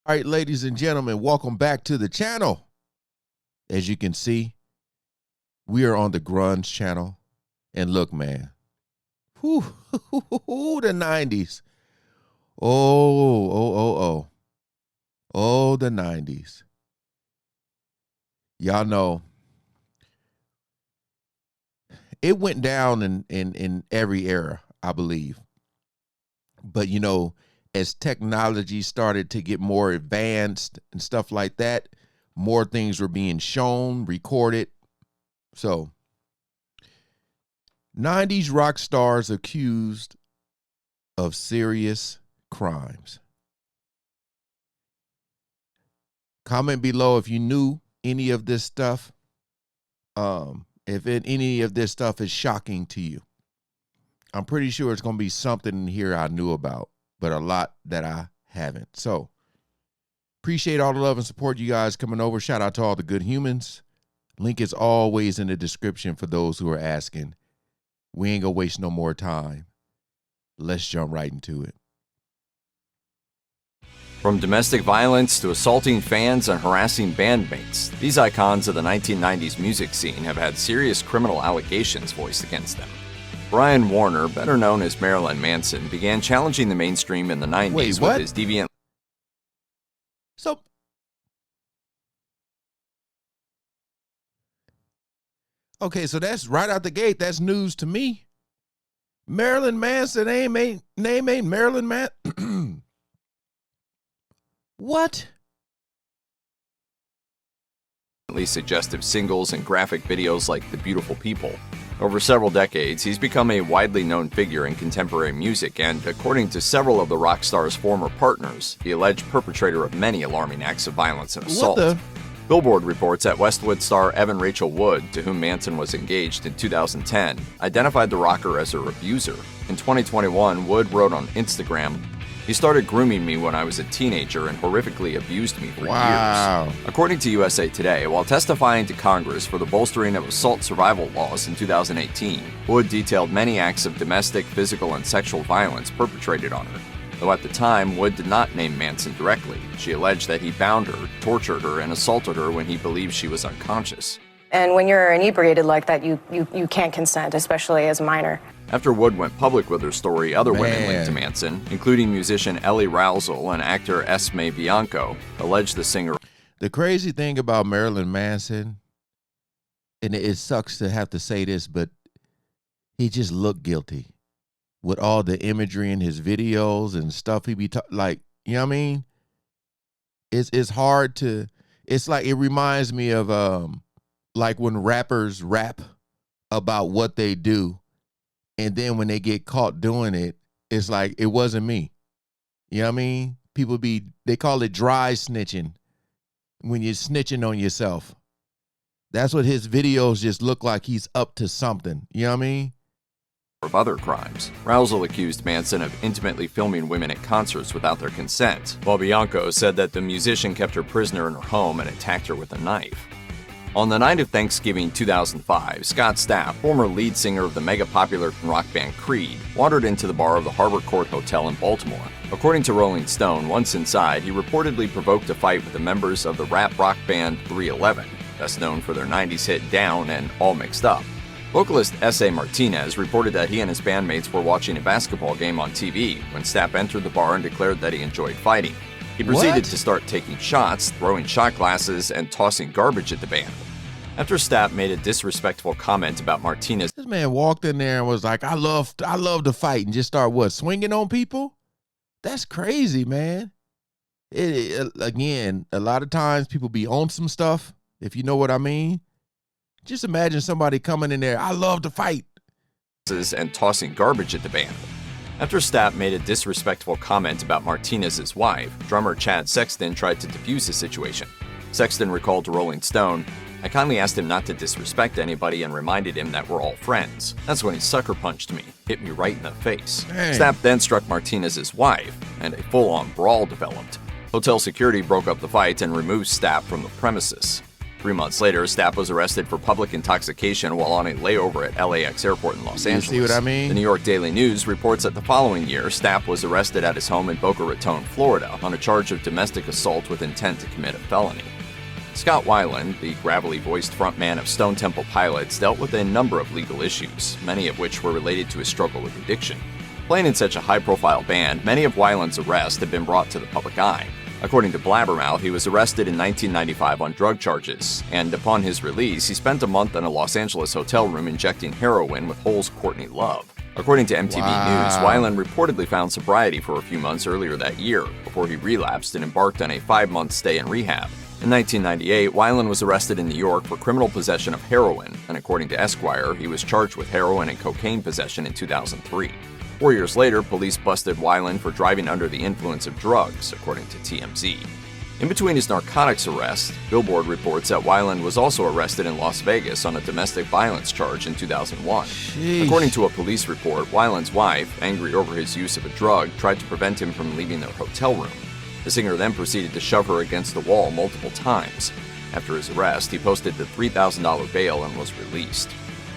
All right, ladies and gentlemen, welcome back to the channel. As you can see, we are on the grunge channel. And look, man, the 90s. Oh, the 90s. Y'all know it went down in every era, I believe. But, you know, as technology started to get more advanced and stuff like that, more things were being shown, recorded. So, 90s rock stars accused of serious crimes. Comment below if you knew any of this stuff. If any of this stuff is shocking to you. I'm pretty sure it's going to be something in here I knew about, but a lot that I haven't. So, appreciate all the love and support you guys coming over. Shout out to all the good humans. Link is always in the description for those who are asking. We ain't going to waste no more time. Let's jump right into it. From domestic violence to assaulting fans and harassing bandmates, these icons of the 1990s music scene have had serious criminal allegations voiced against them. Brian Warner, better known as Marilyn Manson, began challenging the mainstream in the 90s with his deviant... Okay, so that's right out the gate. That's news to me. Marilyn Manson name ain't Marilyn Manson. What? Suggestive singles and graphic videos like The Beautiful People. Over several decades, he's become a widely known figure in contemporary music and, according to several of the rock star's former partners, the alleged perpetrator of many alarming acts of violence and assault. Billboard reports that Westwood star Evan Rachel Wood, to whom Manson was engaged in 2010, identified the rocker as her abuser. In 2021, Wood wrote on Instagram, "He started grooming me when I was a teenager and horrifically abused me for years." According to USA Today, while testifying to Congress for the bolstering of assault survival laws in 2018, Wood detailed many acts of domestic, physical, and sexual violence perpetrated on her. Though at the time, Wood did not name Manson directly. She alleged that he bound her, tortured her, and assaulted her when he believed she was unconscious. And when you're inebriated like that, you can't consent, especially as a minor. After Wood went public with her story, other women linked to Manson, including musician Ellie Rousel and actor Esme Bianco, alleged the singer. The crazy thing about Marilyn Manson, and it sucks to have to say this, but he just looked guilty with all the imagery in his videos and stuff he be like, you know what I mean? It's hard to, it's like, it reminds me of like when rappers rap about what they do, and then when they get caught doing it, it's like, it wasn't me. You know what I mean? People they call it dry snitching, when you're snitching on yourself. That's what his videos just look like. He's up to something. You know what I mean? Of other crimes. Rousel accused Manson of intimately filming women at concerts without their consent, while Bianco said that the musician kept her prisoner in her home and attacked her with a knife. On the night of Thanksgiving 2005, Scott Stapp, former lead singer of the mega-popular rock band Creed, wandered into the bar of the Harbor Court Hotel in Baltimore. According to Rolling Stone, once inside, he reportedly provoked a fight with the members of the rap rock band 311, best known for their 90s hit Down and All Mixed Up. Vocalist S.A. Martinez reported that he and his bandmates were watching a basketball game on TV when Stapp entered the bar and declared that he enjoyed fighting. He proceeded to start taking shots, throwing shot glasses, and tossing garbage at the band. After Stapp made a disrespectful comment about Martinez, this man walked in there and was like, I love to fight, and just start swinging on people? That's crazy, man. Again, a lot of times people be on some stuff, if you know what I mean. Just imagine somebody coming in there, I love to fight, and tossing garbage at the band. After Stapp made a disrespectful comment about Martinez's wife, drummer Chad Sexton tried to defuse the situation. Sexton recalled to Rolling Stone, "I kindly asked him not to disrespect anybody and reminded him that we're all friends. That's when he sucker punched me, hit me right in the face." Stapp then struck Martinez's wife, and a full-on brawl developed. Hotel security broke up the fight and removed Stapp from the premises. 3 months later, Stapp was arrested for public intoxication while on a layover at LAX airport in Los Angeles. You see what I mean? The New York Daily News reports that the following year, Stapp was arrested at his home in Boca Raton, Florida, on a charge of domestic assault with intent to commit a felony. Scott Weiland, the gravelly-voiced frontman of Stone Temple Pilots, dealt with a number of legal issues, many of which were related to his struggle with addiction. Playing in such a high-profile band, many of Weiland's arrests have been brought to the public eye. According to Blabbermouth, he was arrested in 1995 on drug charges, and upon his release, he spent a month in a Los Angeles hotel room injecting heroin with Hole's Courtney Love. According to MTV News, Weiland reportedly found sobriety for a few months earlier that year, before he relapsed and embarked on a 5-month stay in rehab. In 1998, Weiland was arrested in New York for criminal possession of heroin, and according to Esquire, he was charged with heroin and cocaine possession in 2003. 4 years later, police busted Weiland for driving under the influence of drugs, according to TMZ. In between his narcotics arrest, Billboard reports that Weiland was also arrested in Las Vegas on a domestic violence charge in 2001. Sheesh. According to a police report, Weiland's wife, angry over his use of a drug, tried to prevent him from leaving their hotel room. The singer then proceeded to shove her against the wall multiple times. After his arrest, he posted the $3,000 bail and was released.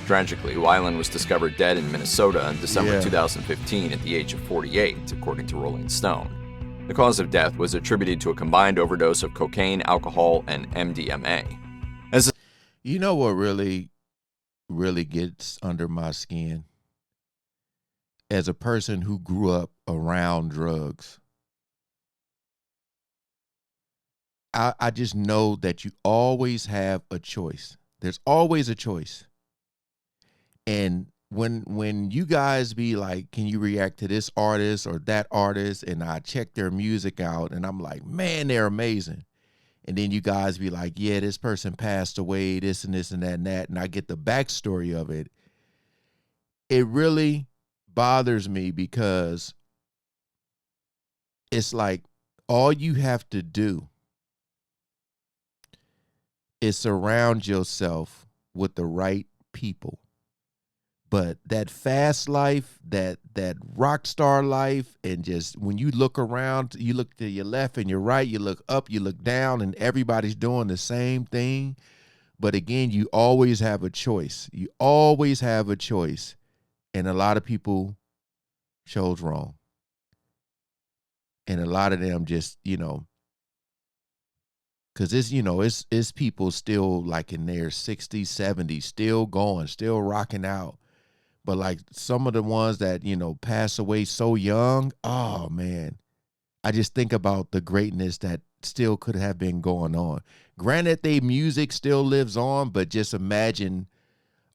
Tragically, Weiland was discovered dead in Minnesota in December 2015 at the age of 48, according to Rolling Stone. The cause of death was attributed to a combined overdose of cocaine, alcohol, and MDMA. You know what really gets under my skin? As a person who grew up around drugs, I just know that you always have a choice. There's always a choice. And when you guys be like, can you react to this artist or that artist? And I check their music out and I'm like, man, they're amazing. And then you guys be like, yeah, this person passed away, this and this and that and that. And I get the backstory of it. It really bothers me because it's like all you have to do is surround yourself with the right people. But that fast life, that rock star life, and just when you look around, you look to your left and your right, you look up, you look down, and everybody's doing the same thing. But again, you always have a choice. You always have a choice. And a lot of people chose wrong. And a lot of them just, because it's people still like in their 60s, 70s, still going, still rocking out. But like some of the ones that, pass away so young, oh man, I just think about the greatness that still could have been going on. Granted, their music still lives on, but just imagine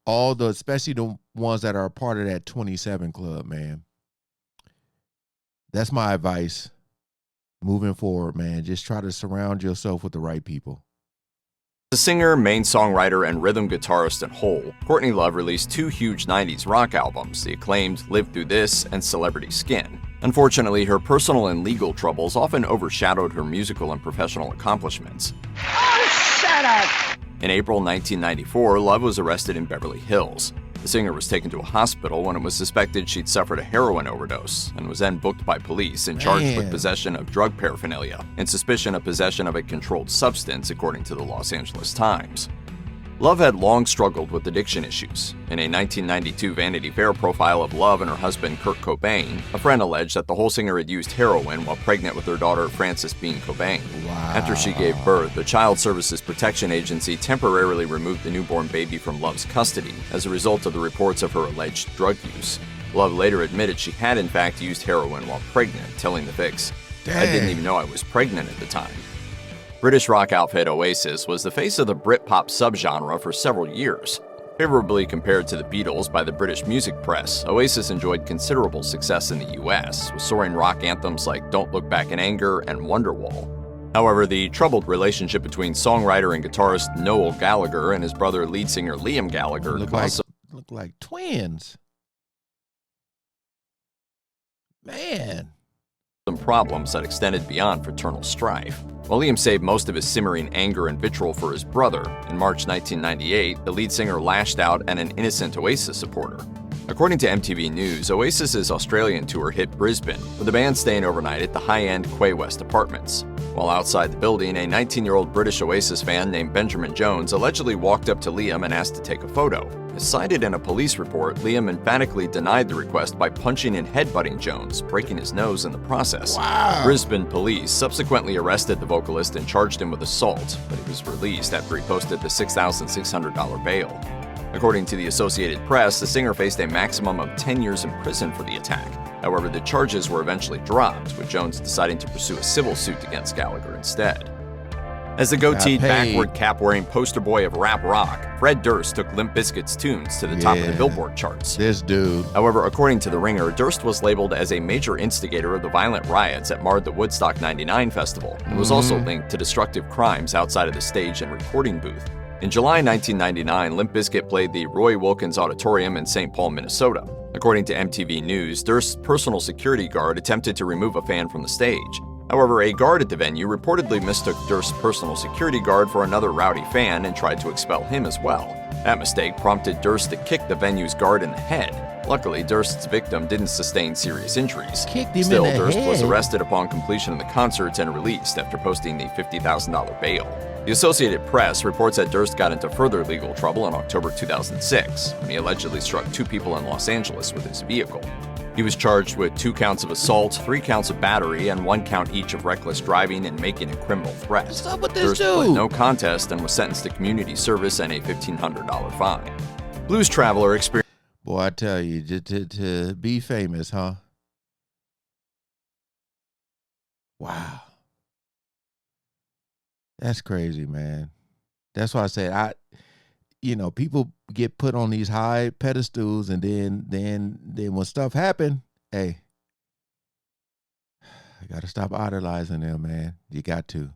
especially the ones that are a part of that 27 Club, man. That's my advice moving forward, man. Just try to surround yourself with the right people. As a singer, main songwriter, and rhythm guitarist in Hole, Courtney Love released 2 huge 90s rock albums, the acclaimed Live Through This and Celebrity Skin. Unfortunately, her personal and legal troubles often overshadowed her musical and professional accomplishments. Oh, shut up! In April 1994, Love was arrested in Beverly Hills. The singer was taken to a hospital when it was suspected she'd suffered a heroin overdose and was then booked by police and charged with possession of drug paraphernalia and suspicion of possession of a controlled substance, according to the Los Angeles Times. Love had long struggled with addiction issues. In a 1992 Vanity Fair profile of Love and her husband Kurt Cobain, a friend alleged that the Hole singer had used heroin while pregnant with their daughter Frances Bean Cobain. Wow. After she gave birth, the Child Services Protection Agency temporarily removed the newborn baby from Love's custody as a result of the reports of her alleged drug use. Love later admitted she had in fact used heroin while pregnant, telling the Fix, "I didn't even know I was pregnant at the time." British rock outfit Oasis was the face of the Britpop subgenre for several years. Favorably compared to the Beatles by the British music press, Oasis enjoyed considerable success in the US, with soaring rock anthems like Don't Look Back in Anger and Wonderwall. However, the troubled relationship between songwriter and guitarist Noel Gallagher and his brother lead singer Liam Gallagher look like twins. Man. Some problems that extended beyond fraternal strife. While Liam saved most of his simmering anger and vitriol for his brother, in March 1998, the lead singer lashed out at an innocent Oasis supporter. According to MTV News, Oasis's Australian tour hit Brisbane, with the band staying overnight at the high-end Quay West Apartments. While outside the building, a 19-year-old British Oasis fan named Benjamin Jones allegedly walked up to Liam and asked to take a photo. As cited in a police report, Liam emphatically denied the request by punching and headbutting Jones, breaking his nose in the process. Wow. Brisbane police subsequently arrested the vocalist and charged him with assault, but he was released after he posted the $6,600 bail. According to the Associated Press, the singer faced a maximum of 10 years in prison for the attack. However, the charges were eventually dropped, with Jones deciding to pursue a civil suit against Gallagher instead. As the goateed, backward cap-wearing poster boy of rap rock, Fred Durst took Limp Bizkit's tunes to the top of the Billboard charts. This dude. However, according to The Ringer, Durst was labeled as a major instigator of the violent riots that marred the Woodstock '99 festival and was also linked to destructive crimes outside of the stage and recording booth. In July 1999, Limp Bizkit played the Roy Wilkins Auditorium in St. Paul, Minnesota. According to MTV News, Durst's personal security guard attempted to remove a fan from the stage. However, a guard at the venue reportedly mistook Durst's personal security guard for another rowdy fan and tried to expel him as well. That mistake prompted Durst to kick the venue's guard in the head. Luckily, Durst's victim didn't sustain serious injuries. Still, Durst was arrested upon completion of the concerts and released after posting the $50,000 bail. The Associated Press reports that Durst got into further legal trouble in October 2006 when he allegedly struck 2 people in Los Angeles with his vehicle. He was charged with 2 counts of assault, 3 counts of battery, and 1 count each of reckless driving and making a criminal threat. What's up with this Durst dude? pled no contest and was sentenced to community service and a $1,500 fine. Blues Traveler experienced... Boy, I tell you, to be famous, huh? Wow. That's crazy, man. That's why I said people get put on these high pedestals, and then when stuff happen, hey, I gotta stop idolizing them, man. You got to.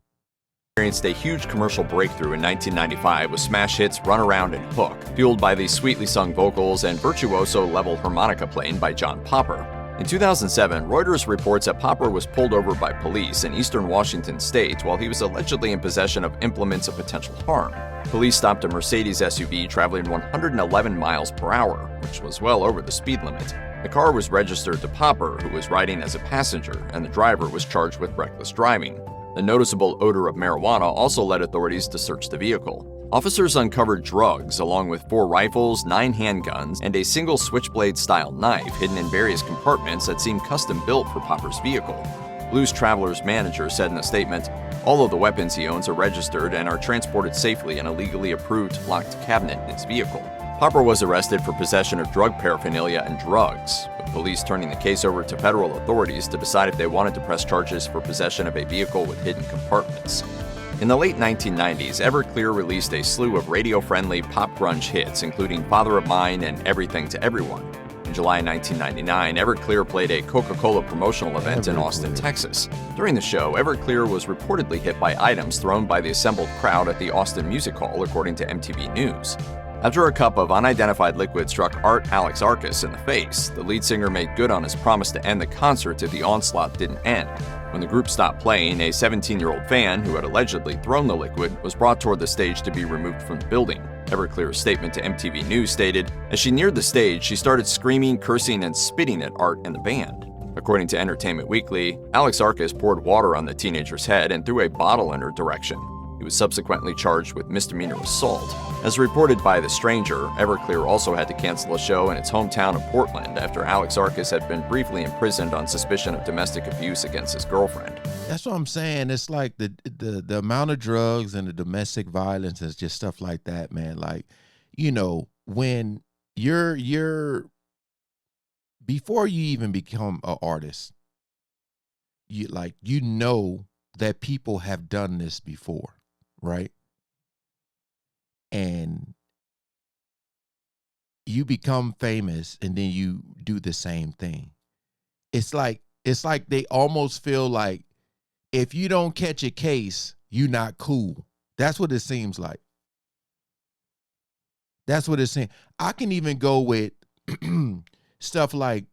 Experienced a huge commercial breakthrough in 1995 with smash hits Run Around and Hook, fueled by the sweetly sung vocals and virtuoso-level harmonica playing by John Popper. In 2007, Reuters reports that Popper was pulled over by police in eastern Washington state while he was allegedly in possession of implements of potential harm. Police stopped a Mercedes SUV traveling 111 miles per hour, which was well over the speed limit. The car was registered to Popper, who was riding as a passenger, and the driver was charged with reckless driving. The noticeable odor of marijuana also led authorities to search the vehicle. Officers uncovered drugs, along with 4 rifles, 9 handguns, and a single switchblade-style knife hidden in various compartments that seemed custom-built for Popper's vehicle. Blues Traveler's manager said in a statement, "All of the weapons he owns are registered and are transported safely in a legally approved locked cabinet in his vehicle." Popper was arrested for possession of drug paraphernalia and drugs, with police turning the case over to federal authorities to decide if they wanted to press charges for possession of a vehicle with hidden compartments. In the late 1990s, Everclear released a slew of radio-friendly pop grunge hits, including Father of Mine and Everything to Everyone. In July 1999, Everclear played a Coca-Cola promotional event in Austin, Texas. During the show, Everclear was reportedly hit by items thrown by the assembled crowd at the Austin Music Hall, according to MTV News. After a cup of unidentified liquid struck Alexakis in the face, the lead singer made good on his promise to end the concert if the onslaught didn't end. When the group stopped playing, a 17-year-old fan who had allegedly thrown the liquid was brought toward the stage to be removed from the building. Everclear's statement to MTV News stated, "As she neared the stage, she started screaming, cursing, and spitting at Art and the band." According to Entertainment Weekly, Alexakis poured water on the teenager's head and threw a bottle in her direction. He was subsequently charged with misdemeanor assault. As reported by The Stranger, Everclear also had to cancel a show in its hometown of Portland after Alexakis had been briefly imprisoned on suspicion of domestic abuse against his girlfriend. That's what I'm saying. It's like the amount of drugs and the domestic violence is just stuff like that, man. Like, when you're before you even become an artist, you know that people have done this before, right? And you become famous and then you do the same thing. It's like they almost feel like if you don't catch a case, you're not cool. That's what it seems like. That's what it's saying. I can even go with stuff like,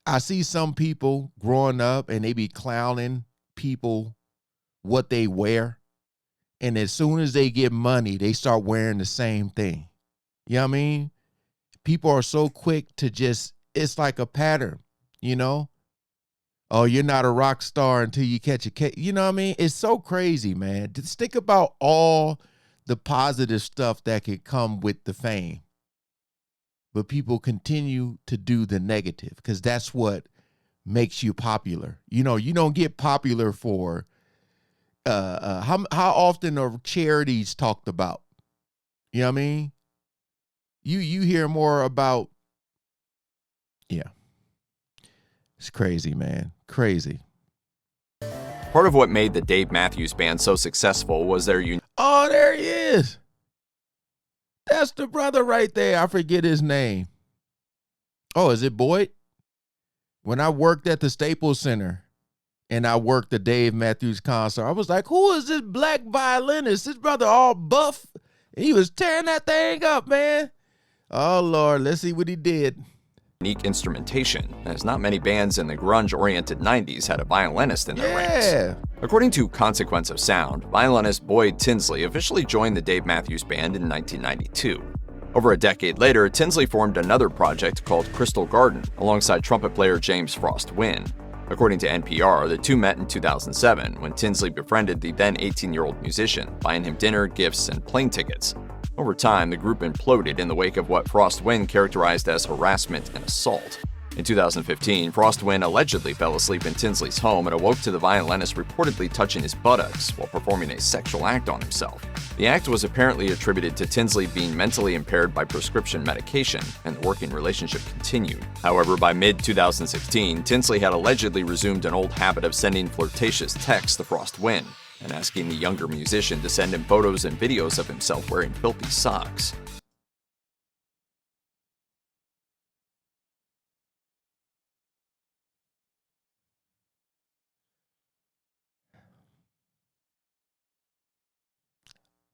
I see some people growing up and they be clowning people what they wear. And as soon as they get money, they start wearing the same thing. You know what I mean? People are so quick to just, it's like a pattern, Oh, you're not a rock star until you catch a case. You know what I mean? It's so crazy, man. Just think about all the positive stuff that could come with the fame. But people continue to do the negative because that's what makes you popular. You know, you don't get popular for how often are charities talked about? You know what I mean? You hear more about, yeah. It's crazy, man. Crazy. Part of what made the Dave Matthews Band so successful was their unique. Oh, there he is. That's the brother right there. I forget his name. Oh, is it Boyd? When I worked at the Staples Center and I worked the Dave Matthews concert, I was like, who is this black violinist? This brother all buff. He was tearing that thing up, man. Oh, Lord, let's see what he did. Unique instrumentation, as not many bands in the grunge-oriented 90s had a violinist in their ranks. According to Consequence of Sound, violinist Boyd Tinsley officially joined the Dave Matthews Band in 1992. Over a decade later, Tinsley formed another project called Crystal Garden alongside trumpet player James Frost Wynne. According to NPR, the two met in 2007 when Tinsley befriended the then 18-year-old musician, buying him dinner, gifts, and plane tickets. Over time, the group imploded in the wake of what Frost Wynne characterized as harassment and assault. In 2015, Frost Wynne allegedly fell asleep in Tinsley's home and awoke to the violinist reportedly touching his buttocks while performing a sexual act on himself. The act was apparently attributed to Tinsley being mentally impaired by prescription medication, and the working relationship continued. However, by mid-2016, Tinsley had allegedly resumed an old habit of sending flirtatious texts to Frost Wynne and asking the younger musician to send him photos and videos of himself wearing filthy socks.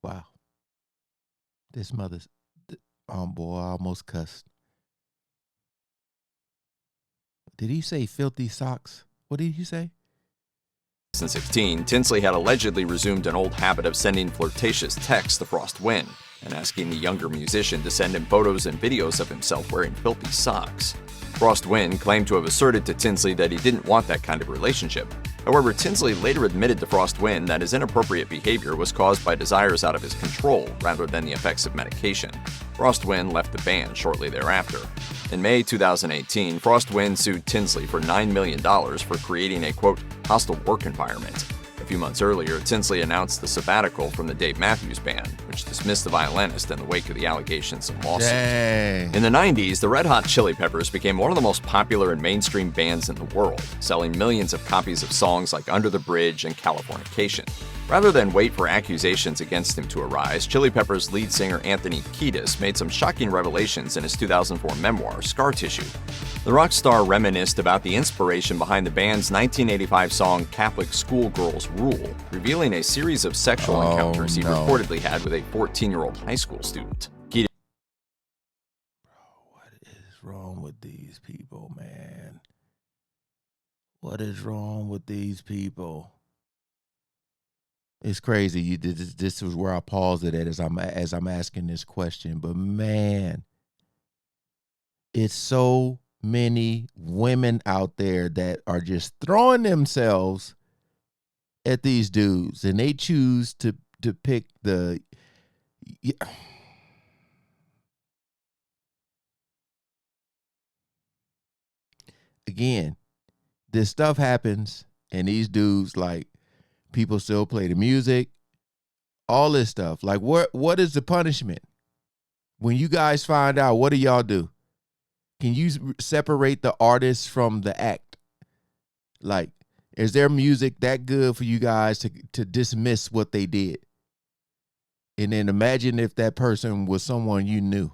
Wow. This mother's, oh boy, I almost cussed. Did he say filthy socks? What did he say? In 2016, Tinsley had allegedly resumed an old habit of sending flirtatious texts to Frost Wynne and asking the younger musician to send him photos and videos of himself wearing filthy socks. Frost Wynne claimed to have asserted to Tinsley that he didn't want that kind of relationship. However, Tinsley later admitted to Frost Wynne that his inappropriate behavior was caused by desires out of his control rather than the effects of medication. Frost Wynne left the band shortly thereafter. In May 2018, Frost Wynne sued Tinsley for $9 million for creating a, quote, hostile work environment. A few months earlier, Tinsley announced the sabbatical from the Dave Matthews Band, which dismissed the violinist in the wake of the allegations of lawsuit. Dang. In the 90s, the Red Hot Chili Peppers became one of the most popular and mainstream bands in the world, selling millions of copies of songs like Under the Bridge and Californication. Rather than wait for accusations against him to arise, Chili Peppers lead singer Anthony Kiedis made some shocking revelations in his 2004 memoir, Scar Tissue. The rock star reminisced about the inspiration behind the band's 1985 song Catholic Schoolgirls Rule, revealing a series of sexual encounters he reportedly had with a 14-year-old high school student. Kiedis. What is wrong with these people, man? What is wrong with these people? It's crazy. This was where I paused it at as I'm asking this question. But man, it's so many women out there that are just throwing themselves at these dudes, and they choose to pick the. Again, this stuff happens, and these dudes, like, people still play the music, all this stuff. Like, what is the punishment? When you guys find out, what do y'all do? Can you separate the artist from the act? Like, is their music that good for you guys to dismiss what they did? And then imagine if that person was someone you knew.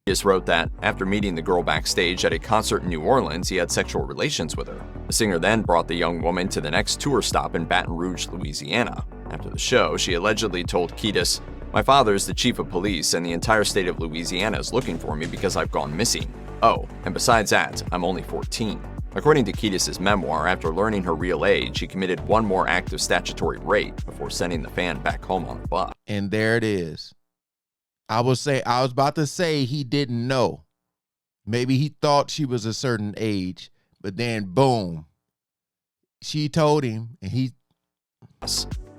Kiedis wrote that, after meeting the girl backstage at a concert in New Orleans, he had sexual relations with her. The singer then brought the young woman to the next tour stop in Baton Rouge, Louisiana. After the show, she allegedly told Kiedis, "My father is the chief of police, and the entire state of Louisiana is looking for me because I've gone missing. Oh, and besides that, I'm only 14. According to Kiedis' memoir, after learning her real age, he committed one more act of statutory rape before sending the fan back home on the bus. And there it is. I was about to say he didn't know. Maybe he thought she was a certain age, But then, boom, she told him, and he...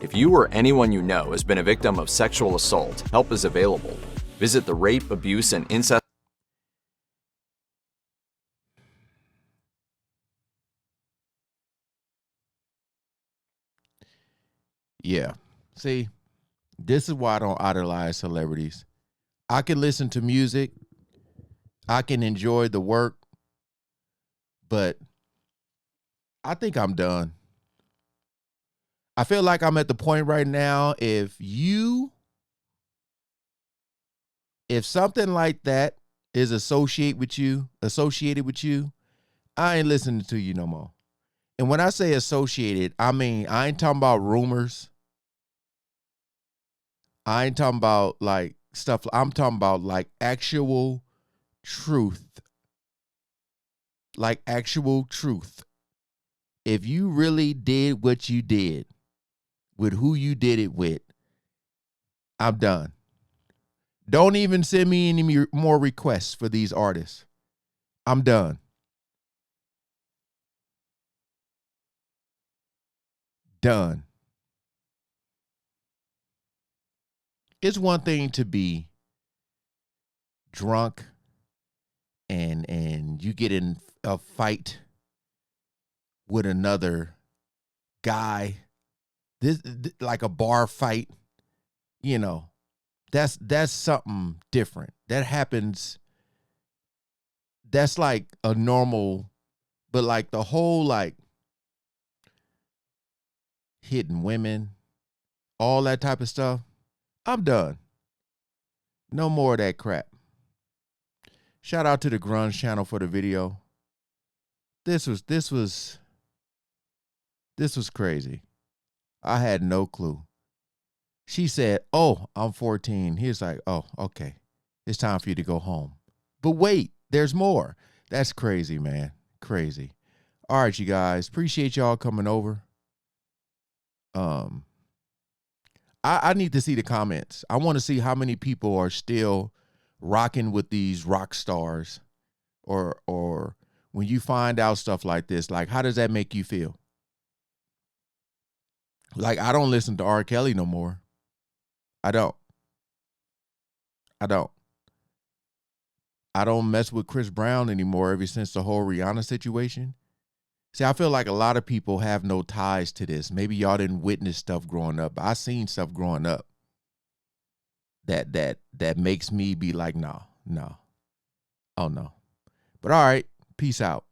If you or anyone you know has been a victim of sexual assault, help is available. Visit the Rape, Abuse, and Incest... Yeah. See, this is why I don't idolize celebrities. I can listen to music. I can enjoy the work. But I think I'm done. I feel like I'm at the point right now, if something like that is associated with you, I ain't listening to you no more. And when I say associated, I mean, I ain't talking about rumors. I ain't talking about like stuff. I'm talking about like actual truth. Like actual truth. If you really did what you did with who you did it with, I'm done. Don't even send me any more requests for these artists. I'm done. Done. It's one thing to be drunk and you get in a fight with another guy, this like a bar fight, you know, that's something different. That happens. That's like a normal, but like the whole like hitting women, all that type of stuff, I'm done. No more of that crap. Shout out to the Grunge channel for the video. This was crazy. I had no clue. She said, "Oh, I'm 14." He was like, "Oh, okay. It's time for you to go home." But wait, there's more. That's crazy, man. Crazy. All right, you guys. Appreciate y'all coming over. I need to see the comments. I want to see how many people are still rocking with these rock stars, or when you find out stuff like this, like how does that make you feel? Like I don't listen to R. Kelly no more. I don't. I don't mess with Chris Brown anymore ever since the whole Rihanna situation. See, I feel like a lot of people have no ties to this. Maybe y'all didn't witness stuff growing up, but I seen stuff growing up that makes me be like, no. Oh no. But all right, peace out.